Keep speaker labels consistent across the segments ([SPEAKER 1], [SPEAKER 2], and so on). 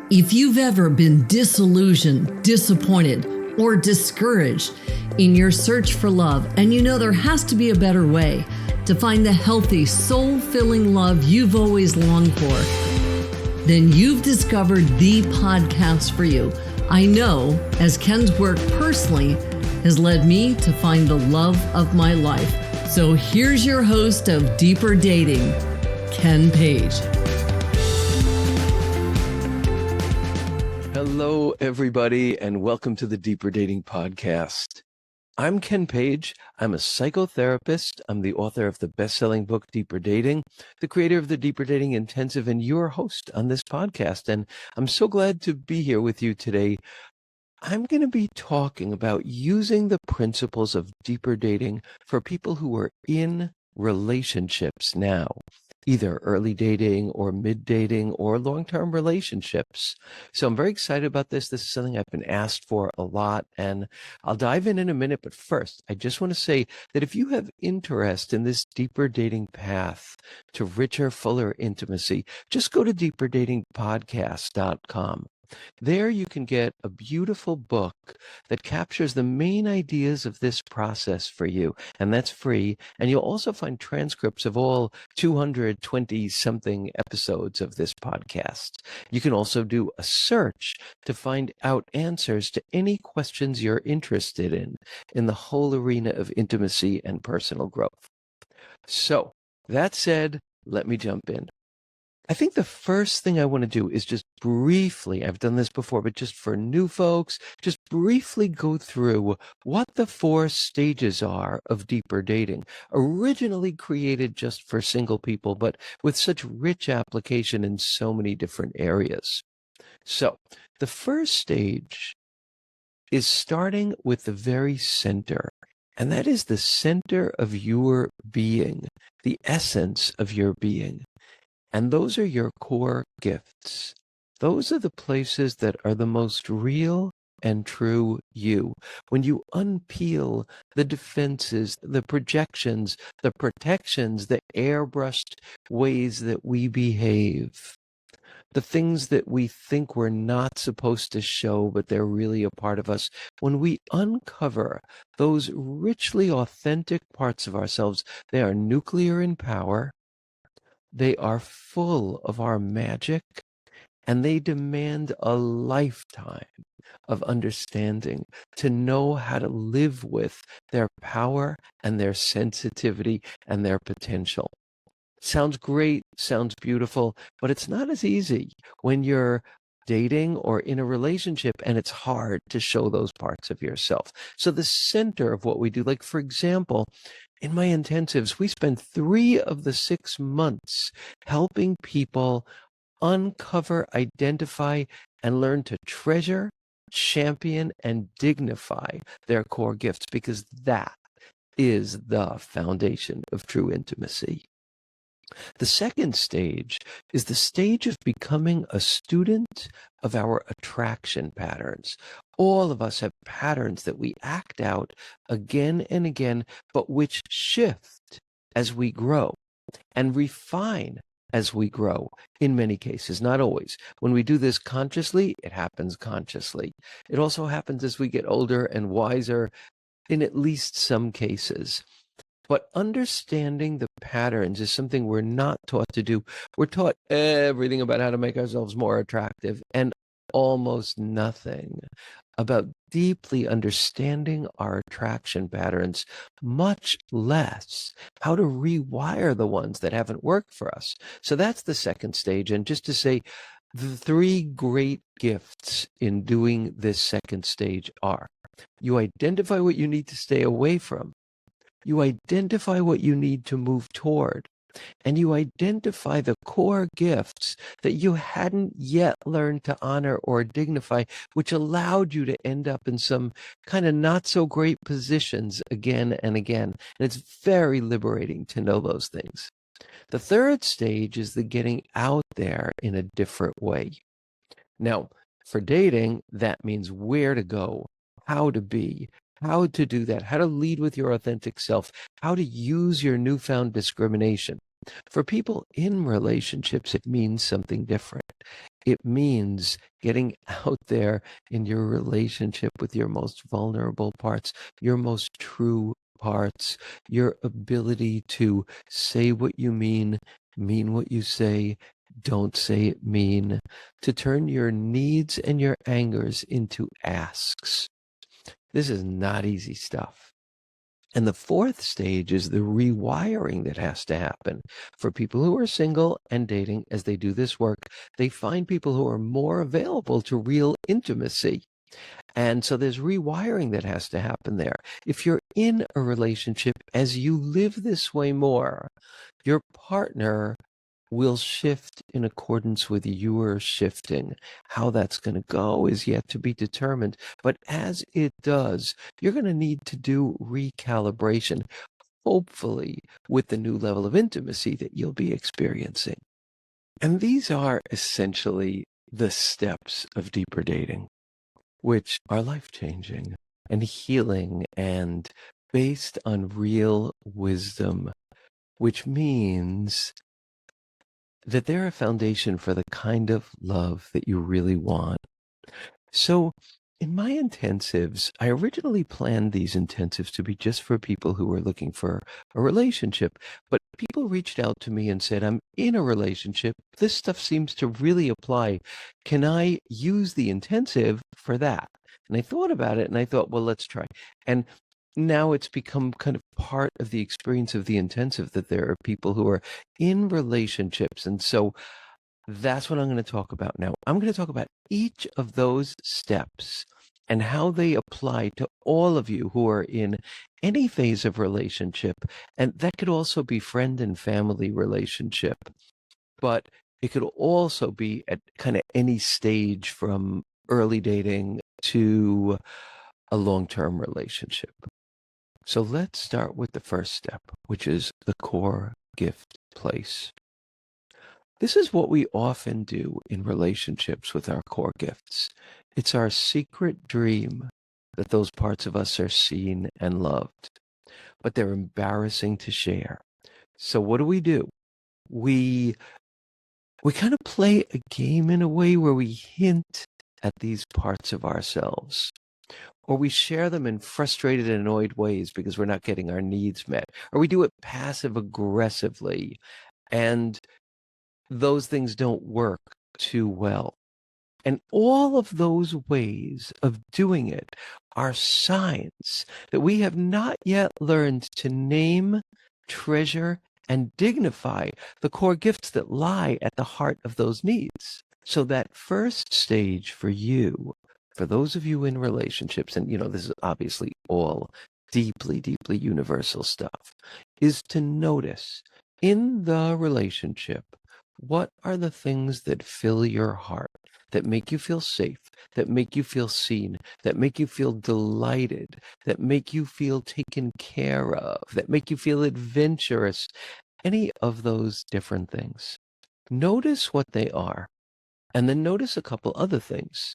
[SPEAKER 1] If you've ever been disillusioned, disappointed, or discouraged in your search for love, and you know there has to be a better way to find the healthy, soul-filling love you've always longed for, then you've discovered the podcast for you. I know, as Ken's work personally has led me to find the love of my life. So here's your host of Deeper Dating, Ken Page.
[SPEAKER 2] Hello, everybody, and welcome to the Deeper Dating Podcast. I'm Ken Page. I'm a psychotherapist. I'm the author of the best-selling book, Deeper Dating, the creator of the Deeper Dating Intensive, and your host on this podcast. And I'm so glad to be here with you today. I'm going to be talking about using the principles of deeper dating for people who are in relationships now, either early dating or mid dating or long-term relationships. So I'm very excited about this. This is something I've been asked for a lot, and I'll dive in a minute. But first, I just want to say that if you have interest in this deeper dating path to richer, fuller intimacy, just go to deeperdatingpodcast.com. There you can get a beautiful book that captures the main ideas of this process for you, and that's free. And you'll also find transcripts of all 220-something episodes of this podcast. You can also do a search to find out answers to any questions you're interested in the whole arena of intimacy and personal growth. So, that said, let me jump in. I think the first thing I want to do is just briefly, I've done this before, but just for new folks, just briefly go through what the 4 stages are of deeper dating, originally created just for single people, but with such rich application in so many different areas. So the first stage is starting with the very center, and that is the center of your being, the essence of your being. And those are your core gifts. Those are the places that are the most real and true you. When you unpeel the defenses, the projections, the protections, the airbrushed ways that we behave, the things that we think we're not supposed to show, but they're really a part of us, when we uncover those richly authentic parts of ourselves, they are nuclear in power. They are full of our magic, and they demand a lifetime of understanding to know how to live with their power and their sensitivity and their potential. Sounds great, sounds beautiful, but it's not as easy when you're dating or in a relationship, and it's hard to show those parts of yourself. So the center of what we do, like for example, in my intensives, we spend 3 of the 6 months helping people uncover, identify, and learn to treasure, champion, and dignify their core gifts, because that is the foundation of true intimacy. The second stage is the stage of becoming a student of our attraction patterns. All of us have patterns that we act out again and again, but which shift as we grow and refine as we grow in many cases, not always. When we do this consciously, it happens consciously. It also happens as we get older and wiser in at least some cases. But understanding the patterns is something we're not taught to do. We're taught everything about how to make ourselves more attractive and almost nothing about deeply understanding our attraction patterns, much less how to rewire the ones that haven't worked for us. So that's the second stage. And just to say, the 3 great gifts in doing this second stage are: you identify what you need to stay away from, you identify what you need to move toward, and you identify the core gifts that you hadn't yet learned to honor or dignify, which allowed you to end up in some kind of not so great positions again and again. And it's very liberating to know those things. The third stage is the getting out there in a different way. Now, for dating, that means where to go, how to be, how to do that, how to lead with your authentic self, how to use your newfound discrimination. For people in relationships, it means something different. It means getting out there in your relationship with your most vulnerable parts, your most true parts, your ability to say what you mean what you say, don't say it mean, to turn your needs and your angers into asks. This is not easy stuff. And the fourth stage is the rewiring that has to happen. For people who are single and dating, as they do this work, they find people who are more available to real intimacy. And so there's rewiring that has to happen there. If you're in a relationship, as you live this way more, your partner will shift in accordance with your shifting. How that's going to go is yet to be determined. But as it does, you're going to need to do recalibration, hopefully with the new level of intimacy that you'll be experiencing. And these are essentially the steps of deeper dating, which are life-changing and healing and based on real wisdom, which means that they're a foundation for the kind of love that you really want. So in my intensives, I originally planned these intensives to be just for people who were looking for a relationship, but people reached out to me and said, I'm in a relationship. This stuff seems to really apply. Can I use the intensive for that? And I thought about it and I thought, well, let's try. And now it's become kind of part of the experience of the intensive that there are people who are in relationships. And so that's what I'm going to talk about now. I'm going to talk about each of those steps and how they apply to all of you who are in any phase of relationship. And that could also be friend and family relationship, but it could also be at kind of any stage from early dating to a long-term relationship. So let's start with the first step, which is the core gift place. This is what we often do in relationships with our core gifts. It's our secret dream that those parts of us are seen and loved, but they're embarrassing to share. So what do? We kind of play a game in a way where we hint at these parts of ourselves, or we share them in frustrated and annoyed ways because we're not getting our needs met, or we do it passive aggressively, and those things don't work too well. And all of those ways of doing it are signs that we have not yet learned to name, treasure, and dignify the core gifts that lie at the heart of those needs. So that first stage for you, for those of you in relationships, and this is obviously all deeply, deeply universal stuff, is to notice in the relationship, what are the things that fill your heart, that make you feel safe, that make you feel seen, that make you feel delighted, that make you feel taken care of, that make you feel adventurous, any of those different things. Notice what they are, and then notice a couple other things.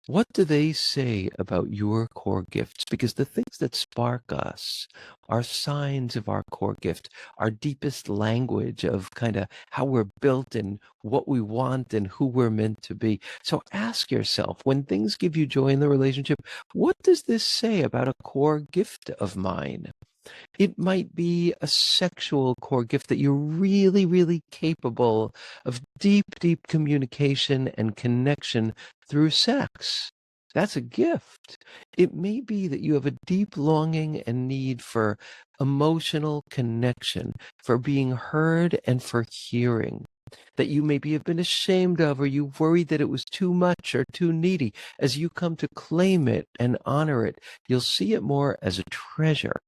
[SPEAKER 2] What do they say about your core gifts? Because the things that spark us are signs of our core gift, our deepest language of kind of how we're built and what we want and who we're meant to be. So ask yourself, when things give you joy in the relationship, what does this say about a core gift of mine? It might be a sexual core gift that you're really, really capable of deep, deep communication and connection through sex. That's a gift. It may be that you have a deep longing and need for emotional connection, for being heard and for hearing, that you maybe have been ashamed of, or you worried that it was too much or too needy. As you come to claim it and honor it, you'll see it more as a treasure.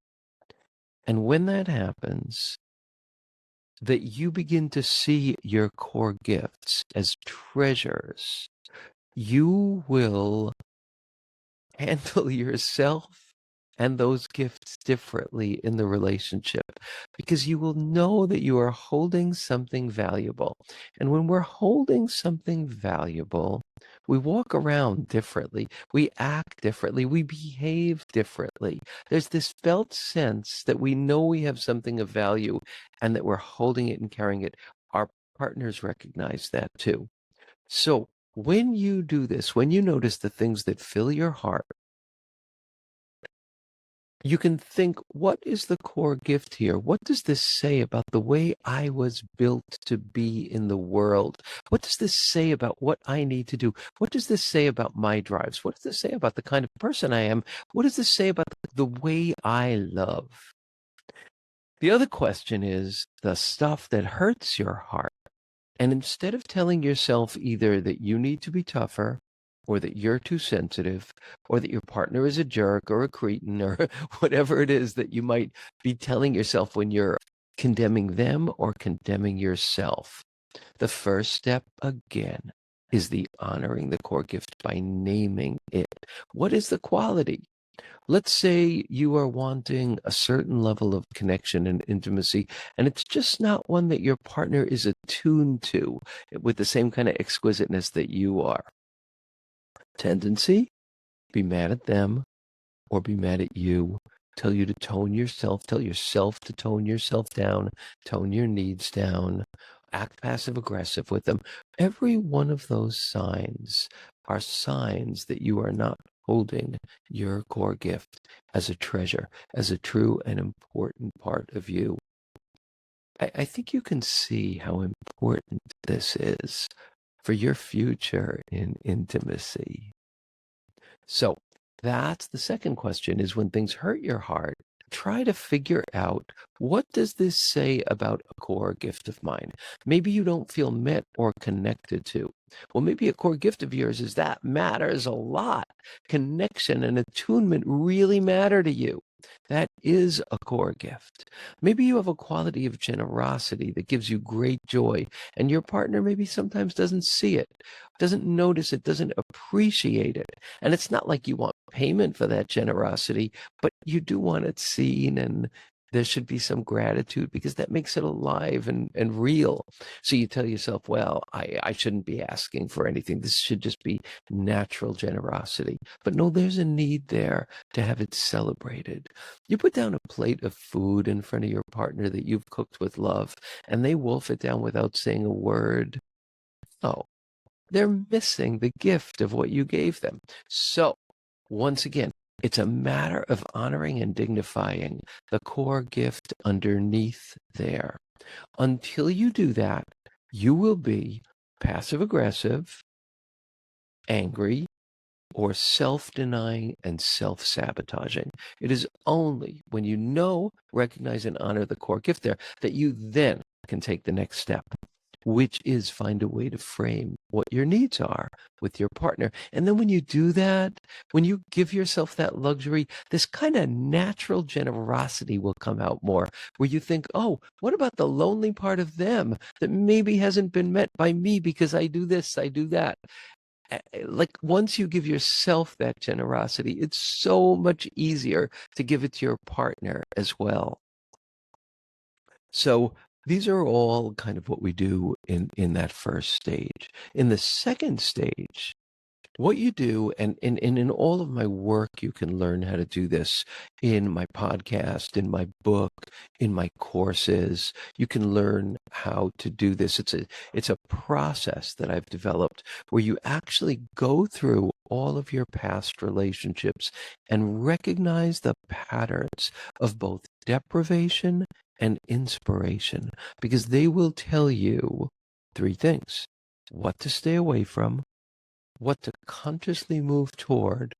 [SPEAKER 2] And when that happens, that you begin to see your core gifts as treasures, you will handle yourself and those gifts differently in the relationship, because you will know that you are holding something valuable. And when we're holding something valuable, we walk around differently, we act differently, we behave differently. There's this felt sense that we know we have something of value and that we're holding it and carrying it. Our partners recognize that too. So when you do this, when you notice the things that fill your heart, you can think, what is the core gift here? What does this say about the way I was built to be in the world? What does this say about what I need to do? What does this say about my drives? What does this say about the kind of person I am? What does this say about the way I love? The other question is the stuff that hurts your heart. And instead of telling yourself either that you need to be tougher, or that you're too sensitive, or that your partner is a jerk or a cretin, or whatever it is that you might be telling yourself when you're condemning them or condemning yourself, the first step, again, is the honoring the core gift by naming it. What is the quality? Let's say you are wanting a certain level of connection and intimacy, and it's just not one that your partner is attuned to with the same kind of exquisiteness that you are. Tendency, be mad at them or be mad at you. Tell you to tone yourself, tell yourself to tone yourself down, tone your needs down, act passive aggressive with them. Every one of those signs are signs that you are not holding your core gift as a treasure, as a true and important part of you. I think you can see how important this is for your future in intimacy. So that's the second question, is when things hurt your heart, try to figure out, what does this say about a core gift of mine? Maybe you don't feel met or connected to. Well, maybe a core gift of yours is that matters a lot. Connection and attunement really matter to you. That is a core gift. Maybe you have a quality of generosity that gives you great joy, and your partner maybe sometimes doesn't see it, doesn't notice it, doesn't appreciate it. And it's not like you want payment for that generosity, but you do want it seen, and there should be some gratitude because that makes it alive and real. So you tell yourself, well, I shouldn't be asking for anything. This should just be natural generosity. But no, there's a need there to have it celebrated. You put down a plate of food in front of your partner that you've cooked with love, and they wolf it down without saying a word. Oh, they're missing the gift of what you gave them. So, once again, it's a matter of honoring and dignifying the core gift underneath there. Until you do that, you will be passive aggressive, angry, or self-denying and self-sabotaging. It is only when you know, recognize, and honor the core gift there that you then can take the next step, which is find a way to frame what your needs are with your partner. And then when you do that, when you give yourself that luxury, this kind of natural generosity will come out more, where you think, oh, what about the lonely part of them that maybe hasn't been met by me because I do this, I do that. Like, once you give yourself that generosity, it's so much easier to give it to your partner as well. So these are all kind of what we do in that first stage. In the second stage, what you do, and in all of my work, you can learn how to do this in my podcast, in my book, in my courses. You can learn how to do this. It's a process that I've developed where you actually go through all of your past relationships and recognize the patterns of both deprivation and inspiration, because they will tell you three things: what to stay away from, what to consciously move toward,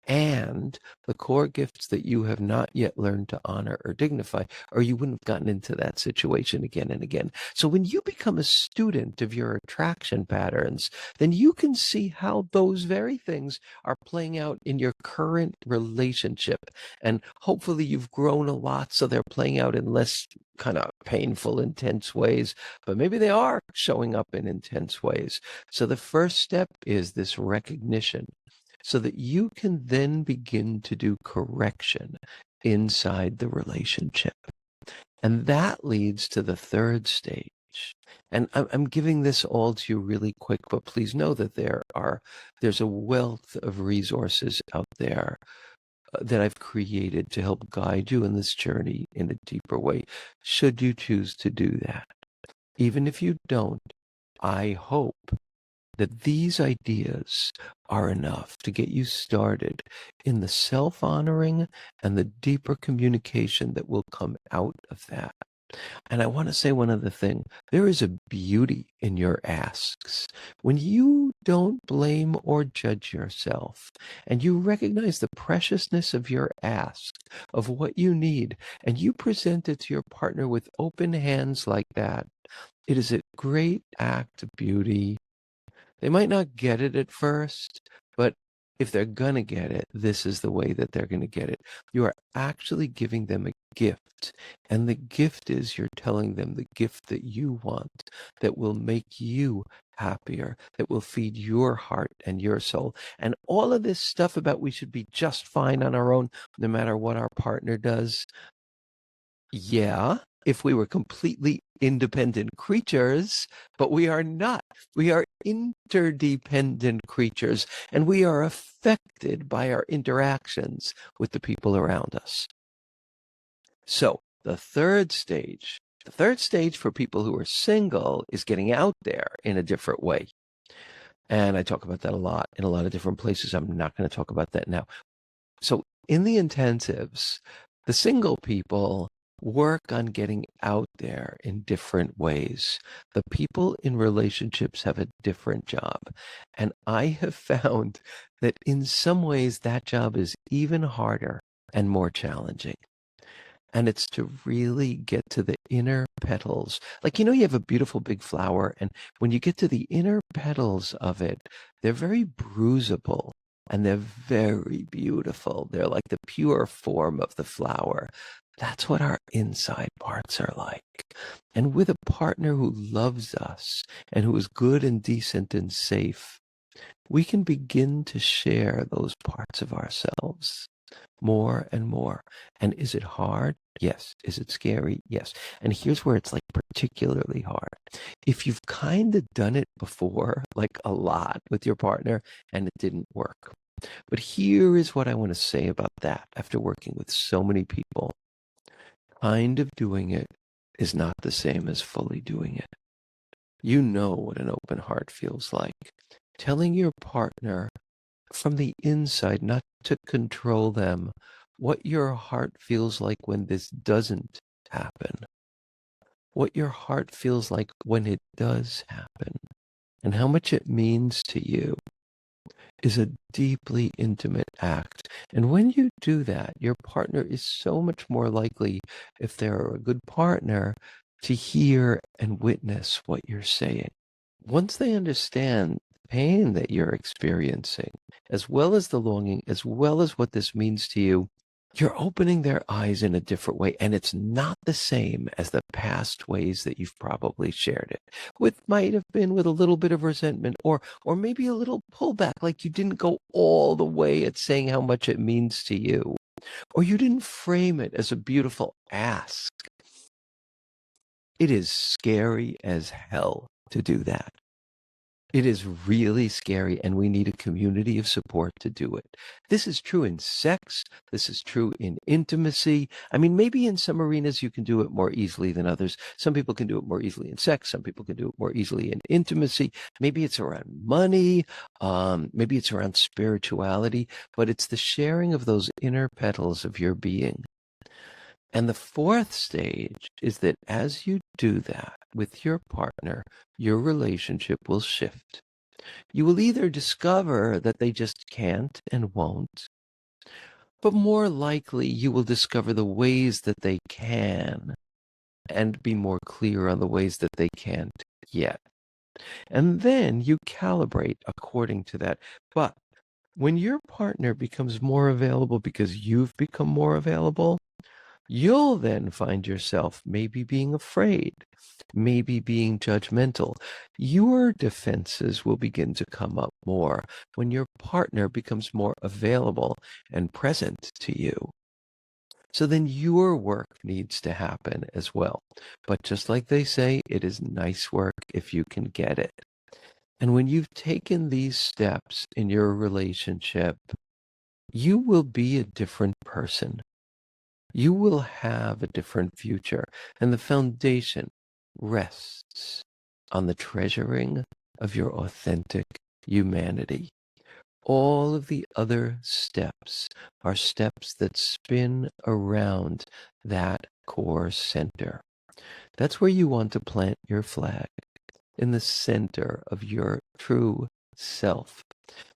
[SPEAKER 2] and the core gifts that you have not yet learned to honor or dignify, or you wouldn't have gotten into that situation again and again. So when you become a student of your attraction patterns, then you can see how those very things are playing out in your current relationship. And hopefully you've grown a lot, so they're playing out in less kind of painful, intense ways, but maybe they are showing up in intense ways. So the first step is this recognition, so that you can then begin to do correction inside the relationship. And that leads to the third stage. And I'm giving this all to you really quick, but please know that there's a wealth of resources out there that I've created to help guide you in this journey in a deeper way, should you choose to do that. Even if you don't, I hope that these ideas are enough to get you started in the self-honoring and the deeper communication that will come out of that. And I want to say one other thing. There is a beauty in your asks. When you don't blame or judge yourself, and you recognize the preciousness of your ask, of what you need, and you present it to your partner with open hands like that, it is a great act of beauty. They might not get it at first, but if they're going to get it, this is the way that they're going to get it. You are actually giving them a gift. And the gift is you're telling them the gift that you want, that will make you happier, that will feed your heart and your soul. And all of this stuff about we should be just fine on our own, no matter what our partner does. Yeah, if we were completely independent creatures, but we are not. We are interdependent creatures, and we are affected by our interactions with the people around us. So the third stage for people who are single is getting out there in a different way. And I talk about that a lot in a lot of different places. I'm not going to talk about that now. So in the intensives, the single people work on getting out there in different ways. The people in relationships have a different job. And I have found that in some ways that job is even harder and more challenging. And it's to really get to the inner petals. Like, you have a beautiful big flower, and when you get to the inner petals of it, they're very bruisable and they're very beautiful. They're like the pure form of the flower. That's what our inside parts are like. And with a partner who loves us and who is good and decent and safe, we can begin to share those parts of ourselves more and more. And is it hard? Yes. Is it scary? Yes. And here's where it's like particularly hard. If you've kind of done it before, like a lot with your partner, and it didn't work. But here is what I want to say about that after working with so many people. Kind of doing it is not the same as fully doing it. You know what an open heart feels like. Telling your partner from the inside, not to control them, what your heart feels like when this doesn't happen, what your heart feels like when it does happen, and how much it means to you is a deeply intimate act. And when you do that, your partner is so much more likely, if they're a good partner, to hear and witness what you're saying. Once they understand the pain that you're experiencing, as well as the longing, as well as what this means to you, you're opening their eyes in a different way. And it's not the same as the past ways that you've probably shared it. With might have been with a little bit of resentment or maybe a little pullback, like you didn't go all the way at saying how much it means to you, or you didn't frame it as a beautiful ask. It is scary as hell to do that. It is really scary, and we need a community of support to do it. This is true in sex. This is true in intimacy. I mean, maybe in some arenas you can do it more easily than others. Some people can do it more easily in sex. Some people can do it more easily in intimacy. Maybe it's around money. Maybe it's around spirituality. But it's the sharing of those inner petals of your being. And the fourth stage is that as you do that with your partner, your relationship will shift. You will either discover that they just can't and won't, but more likely you will discover the ways that they can and be more clear on the ways that they can't yet. And then you calibrate according to that. But when your partner becomes more available because you've become more available, you'll then find yourself maybe being afraid, maybe being judgmental. Your defenses will begin to come up more when your partner becomes more available and present to you. So then your work needs to happen as well. But just like they say, it is nice work if you can get it. And when you've taken these steps in your relationship, you will be a different person. You will have a different future, and the foundation rests on the treasuring of your authentic humanity. All of the other steps are steps that spin around that core center. That's where you want to plant your flag, in the center of your true self.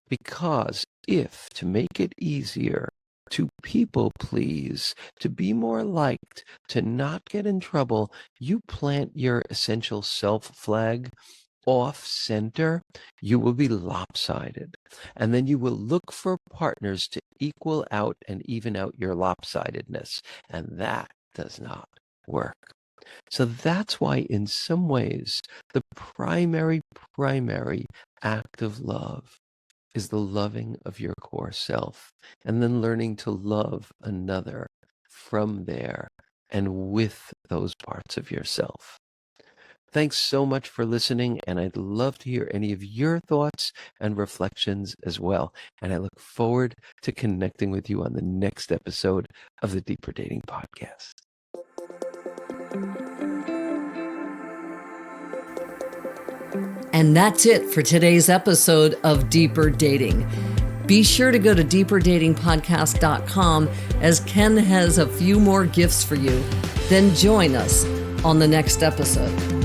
[SPEAKER 2] Because if, to make it easier, to people please, to be more liked, to not get in trouble, you plant your essential self flag off center, you will be lopsided. And then you will look for partners to equal out and even out your lopsidedness. And that does not work. So that's why, in some ways, the primary act of love is the loving of your core self, and then learning to love another from there and with those parts of yourself. Thanks so much for listening, and I'd love to hear any of your thoughts and reflections as well. And I look forward to connecting with you on the next episode of the Deeper Dating Podcast.
[SPEAKER 1] And that's it for today's episode of Deeper Dating. Be sure to go to deeperdatingpodcast.com, as Ken has a few more gifts for you. Then join us on the next episode.